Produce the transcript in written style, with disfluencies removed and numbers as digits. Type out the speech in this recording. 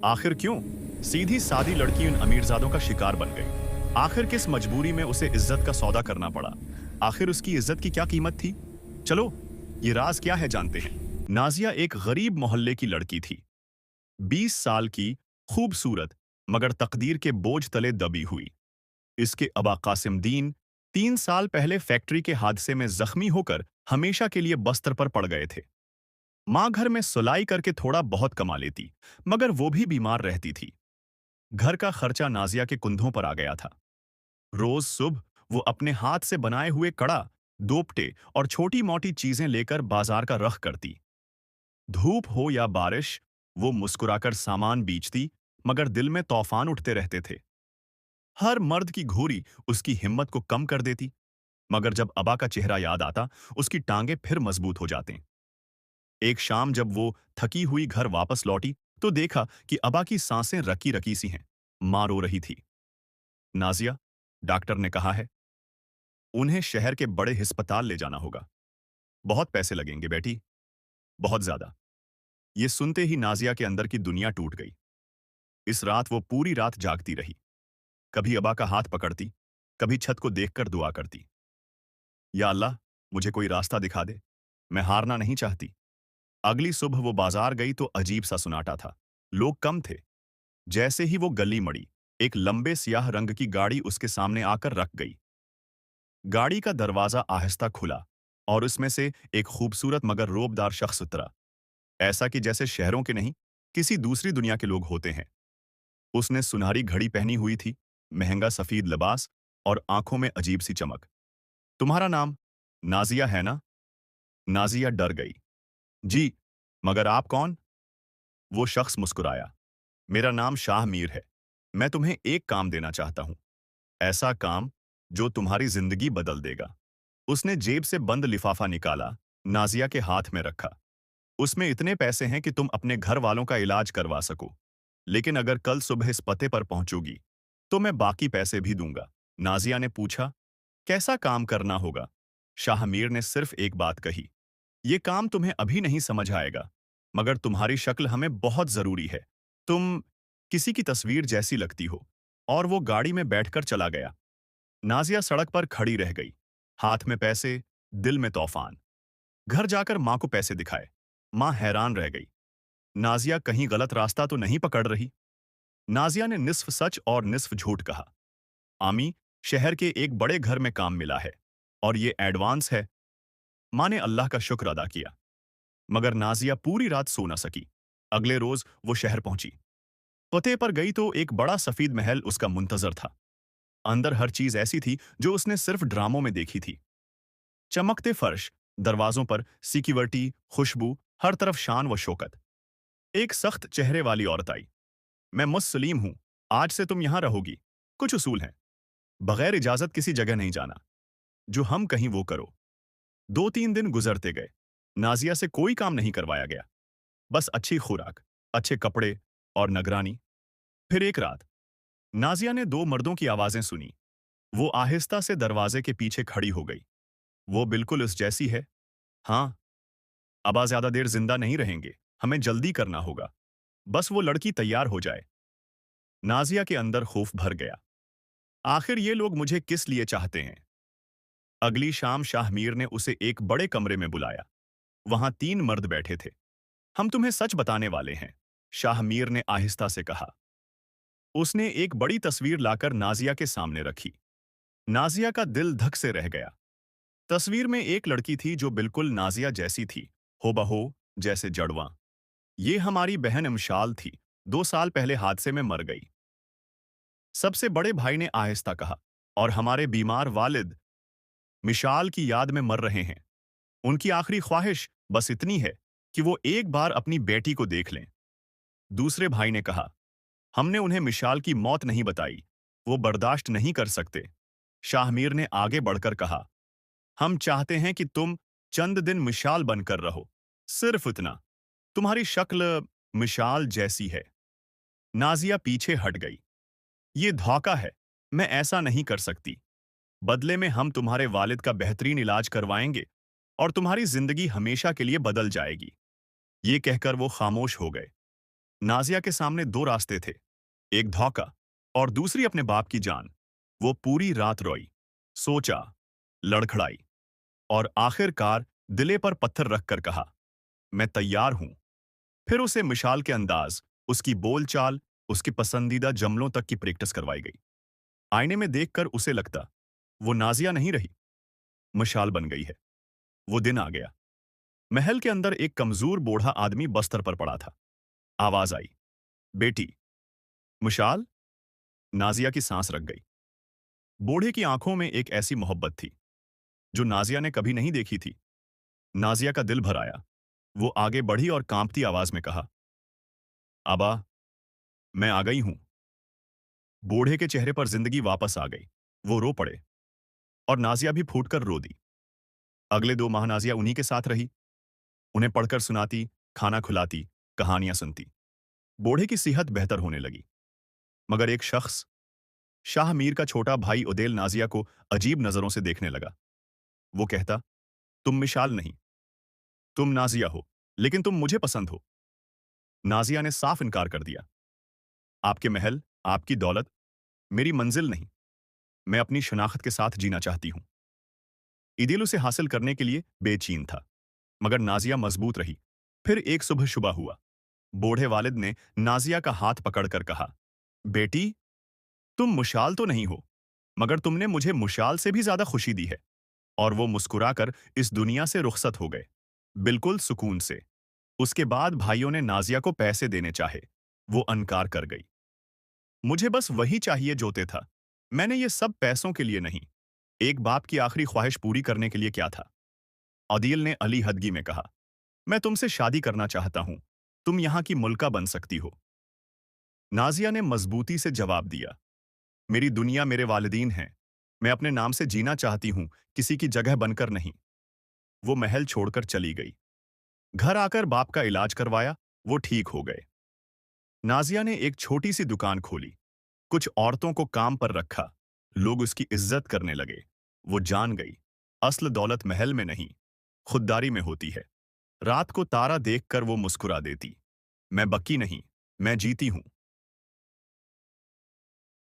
आखिर क्यों? सीधी सादी लड़की उन अमीरजादों का शिकार बन गई। आखिर किस मजबूरी में उसे इज्जत का सौदा करना पड़ा? आखिर उसकी इज्जत की क्या कीमत थी? चलो, ये राज क्या है जानते हैं। नाजिया एक गरीब मोहल्ले की लड़की थी। 20 साल की, खूबसूरत, मगर तकदीर के बोझ तले दबी हुई। इसके अबा कासिमदीन 3 साल पहले फैक्ट्री के हादसे में जख्मी होकर हमेशा के लिए बस्तर पर पड़ गए थे। माँ घर में सुलाई करके थोड़ा बहुत कमा लेती, मगर वो भी बीमार रहती थी। घर का खर्चा नाजिया के कुंधों पर आ गया था। रोज सुबह वो अपने हाथ से बनाए हुए कड़ा, दोपटे और छोटी मोटी चीजें लेकर बाजार का रख करती। धूप हो या बारिश, वो मुस्कुराकर सामान बेचती, मगर दिल में तूफान उठते रहते थे। हर मर्द की घूरी उसकी हिम्मत को कम कर देती, मगर जब अबा का चेहरा याद आता, उसकी टांगे फिर मजबूत हो जाते। एक शाम जब वो थकी हुई घर वापस लौटी, तो देखा कि अबा की सांसें रकी रकी सी हैं। मां रो रही थी। नाजिया, डॉक्टर ने कहा है, उन्हें शहर के बड़े अस्पताल ले जाना होगा। बहुत पैसे लगेंगे बेटी, बहुत ज्यादा। ये सुनते ही नाजिया के अंदर की दुनिया टूट गई। इस रात वो पूरी रात जागती रही। कभी अबा का हाथ पकड़ती, कभी छत को देखकर दुआ करती। या अल्लाह, मुझे कोई रास्ता दिखा दे, मैं हारना नहीं चाहती। अगली सुबह वो बाजार गई तो अजीब सा सुनाटा था। लोग कम थे। जैसे ही वो गली मड़ी, एक लंबे सियाह रंग की गाड़ी उसके सामने आकर रख गई। गाड़ी का दरवाजा आहिस्ता खुला और उसमें से एक खूबसूरत मगर रोबदार शख्स उतरा। ऐसा कि जैसे शहरों के नहीं, किसी दूसरी दुनिया के लोग होते हैं। उसने सुनहरी घड़ी पहनी हुई थी, महंगा सफेद लिबास और आंखों में अजीब सी चमक। तुम्हारा नाम नाजिया है ना? नाजिया डर गई। जी, मगर आप कौन? वो शख्स मुस्कुराया। मेरा नाम शाह मीर है। मैं तुम्हें एक काम देना चाहता हूं। ऐसा काम जो तुम्हारी जिंदगी बदल देगा। उसने जेब से बंद लिफाफा निकाला, नाजिया के हाथ में रखा। उसमें इतने पैसे हैं कि तुम अपने घर वालों का इलाज करवा सको। लेकिन अगर कल सुबह इस पते पर पहुंचोगी, तो मैं बाकी पैसे भी दूंगा। नाजिया ने पूछा, कैसा काम करना होगा? शाहमीर ने सिर्फ एक बात कही, ये काम तुम्हें अभी नहीं समझ आएगा, मगर तुम्हारी शक्ल हमें बहुत जरूरी है। तुम किसी की तस्वीर जैसी लगती हो। और वो गाड़ी में बैठकर चला गया। नाजिया सड़क पर खड़ी रह गई, हाथ में पैसे, दिल में तूफान। घर जाकर मां को पैसे दिखाए। मां हैरान रह गई। नाजिया कहीं गलत रास्ता तो नहीं पकड़ रही? नाजिया ने निस्फ सच और निस्फ झूठ कहा। आमी, शहर के एक बड़े घर में काम मिला है और ये एडवांस है। मां ने अल्लाह का शुक्र अदा किया। मगर नाजिया पूरी रात सो न सकी। अगले रोज वो शहर पहुंची। पते पर गई तो एक बड़ा सफेद महल उसका मुंतजर था। अंदर हर चीज ऐसी थी जो उसने सिर्फ ड्रामों में देखी थी। चमकते फर्श, दरवाजों पर सिक्योरिटी, खुशबू, हर तरफ शान व शौकत। एक सख्त चेहरे वाली औरत आई। मैं मुस्लिम हूं, आज से तुम यहां रहोगी। कुछ उसूल हैं। बगैर इजाजत किसी जगह नहीं जाना। जो हम कहीं वो करो। 2-3 दिन गुजरते गए। नाजिया से कोई काम नहीं करवाया गया। बस अच्छी खुराक, अच्छे कपड़े और निगरानी। फिर एक रात नाजिया ने दो मर्दों की आवाजें सुनी। वो आहिस्ता से दरवाजे के पीछे खड़ी हो गई। वो बिल्कुल उस जैसी है। हाँ, अबा ज्यादा देर जिंदा नहीं रहेंगे, हमें जल्दी करना होगा। बस वो लड़की तैयार हो जाए। नाजिया के अंदर खौफ भर गया। आखिर ये लोग मुझे किस लिए चाहते हैं? अगली शाम शाहमीर ने उसे एक बड़े कमरे में बुलाया। वहां 3 मर्द बैठे थे। हम तुम्हें सच बताने वाले हैं, शाहमीर ने आहिस्ता से कहा। उसने एक बड़ी तस्वीर लाकर नाजिया के सामने रखी। नाजिया का दिल धक से रह गया। तस्वीर में एक लड़की थी जो बिल्कुल नाजिया जैसी थी, होबहो, जैसे जड़वां। ये हमारी बहन इमशाल थी, 2 साल पहले हादसे में मर गई। सबसे बड़े भाई ने आहिस्ता कहा। और हमारे बीमार वालिद मिशाल की याद में मर रहे हैं। उनकी आखिरी ख्वाहिश बस इतनी है कि वो एक बार अपनी बेटी को देख लें। दूसरे भाई ने कहा, हमने उन्हें मिशाल की मौत नहीं बताई, वो बर्दाश्त नहीं कर सकते। शाहमीर ने आगे बढ़कर कहा, हम चाहते हैं कि तुम चंद दिन मिशाल बनकर रहो, सिर्फ इतना। तुम्हारी शक्ल मिशाल जैसी है। नाजिया पीछे हट गई। ये धोखा है, मैं ऐसा नहीं कर सकती। बदले में हम तुम्हारे वालिद का बेहतरीन इलाज करवाएंगे और तुम्हारी जिंदगी हमेशा के लिए बदल जाएगी। ये कहकर वो खामोश हो गए। नाजिया के सामने दो रास्ते थे, एक धोखा और दूसरी अपने बाप की जान। वो पूरी रात रोई, सोचा, लड़खड़ाई और आखिरकार दिले पर पत्थर रखकर कहा, मैं तैयार हूं। फिर उसे मिशाल के अंदाज, उसकी बोलचाल, उसकी पसंदीदा जमलों तक की प्रैक्टिस करवाई गई। आईने में देखकर उसे लगता, वो नाजिया नहीं रही, मशाल बन गई है। वो दिन आ गया। महल के अंदर एक कमजोर बूढ़ा आदमी बस्तर पर पड़ा था। आवाज आई, बेटी। मशाल। नाजिया की सांस रख गई। बूढ़े की आंखों में एक ऐसी मोहब्बत थी जो नाजिया ने कभी नहीं देखी थी। नाजिया का दिल भर आया। वो आगे बढ़ी और कांपती आवाज में कहा, आबा, मैं आ गई हूं। बूढ़े के चेहरे पर जिंदगी वापस आ गई। वो रो पड़े और नाजिया भी फूटकर रो दी। अगले 2 माह नाजिया उन्हीं के साथ रही। उन्हें पढ़कर सुनाती, खाना खिलाती, कहानियां सुनती। बूढ़े की सेहत बेहतर होने लगी। मगर एक शख्स, शाह मीर का छोटा भाई उदेल, नाजिया को अजीब नजरों से देखने लगा। वो कहता, तुम मिशाल नहीं, तुम नाजिया हो, लेकिन तुम मुझे पसंद हो। नाजिया ने साफ इनकार कर दिया। आपके महल, आपकी दौलत मेरी मंजिल नहीं। मैं अपनी शनाख्त के साथ जीना चाहती हूं। इदिल उसे हासिल करने के लिए बेचैन था, मगर नाजिया मजबूत रही। फिर एक सुबह शुबा हुआ। बूढ़े वालिद ने नाजिया का हाथ पकड़कर कहा, बेटी, तुम मुशाल तो नहीं हो, मगर तुमने मुझे मुशाल से भी ज्यादा खुशी दी है। और वो मुस्कुराकर इस दुनिया से रुखसत हो गए, बिल्कुल सुकून से। उसके बाद भाइयों ने नाजिया को पैसे देने चाहे। वो अनकार कर गई। मुझे बस वही चाहिए जोते था। मैंने ये सब पैसों के लिए नहीं, एक बाप की आखिरी ख्वाहिश पूरी करने के लिए क्या था। अदील ने अली हदगी में कहा, मैं तुमसे शादी करना चाहता हूं। तुम यहां की मुल्का बन सकती हो। नाजिया ने मजबूती से जवाब दिया, मेरी दुनिया मेरे वालिदीन हैं। मैं अपने नाम से जीना चाहती हूं, किसी की जगह बनकर नहीं। वो महल छोड़कर चली गई। घर आकर बाप का इलाज करवाया। वो ठीक हो गए। नाजिया ने एक छोटी सी दुकान खोली। कुछ औरतों को काम पर रखा। लोग उसकी इज्जत करने लगे। वो जान गई, असल दौलत महल में नहीं, खुददारी में होती है। रात को तारा देखकर वो मुस्कुरा देती, मैं बकी नहीं, मैं जीती हूं।